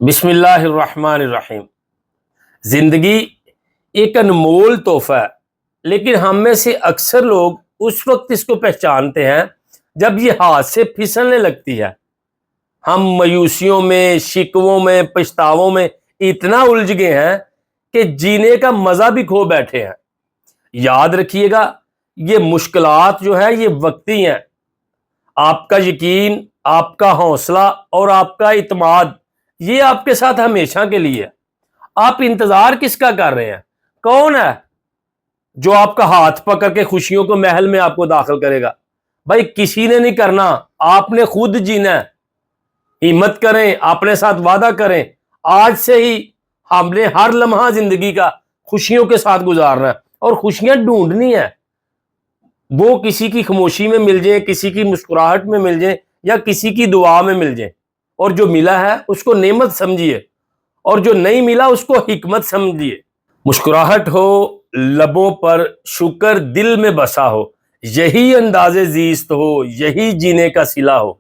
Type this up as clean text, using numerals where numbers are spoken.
بسم اللہ الرحمن الرحیم۔ زندگی ایک انمول تحفہ ہے، لیکن ہم میں سے اکثر لوگ اس وقت اس کو پہچانتے ہیں جب یہ ہاتھ سے پھسلنے لگتی ہے۔ ہم مایوسیوں میں، شکووں میں، پچھتاووں میں اتنا الجھ گئے ہیں کہ جینے کا مزہ بھی کھو بیٹھے ہیں۔ یاد رکھیے گا، یہ مشکلات جو ہے یہ وقتی ہیں۔ آپ کا یقین، آپ کا حوصلہ اور آپ کا اعتماد یہ آپ کے ساتھ ہمیشہ کے لیے۔ آپ انتظار کس کا کر رہے ہیں؟ کون ہے جو آپ کا ہاتھ پکڑ کے خوشیوں کو محل میں آپ کو داخل کرے گا؟ بھائی کسی نے نہیں کرنا، آپ نے خود جینا ہے۔ ہمت کریں، اپنے ساتھ وعدہ کریں، آج سے ہی ہم نے ہر لمحہ زندگی کا خوشیوں کے ساتھ گزارنا ہے اور خوشیاں ڈھونڈنی ہے۔ وہ کسی کی خاموشی میں مل جائیں، کسی کی مسکراہٹ میں مل جائیں یا کسی کی دعا میں مل جائیں، اور جو ملا ہے اس کو نعمت سمجھیے اور جو نہیں ملا اس کو حکمت سمجھیے۔ مسکراہٹ ہو لبوں پر، شکر دل میں بسا ہو، یہی انداز زیست ہو، یہی جینے کا صلہ ہو۔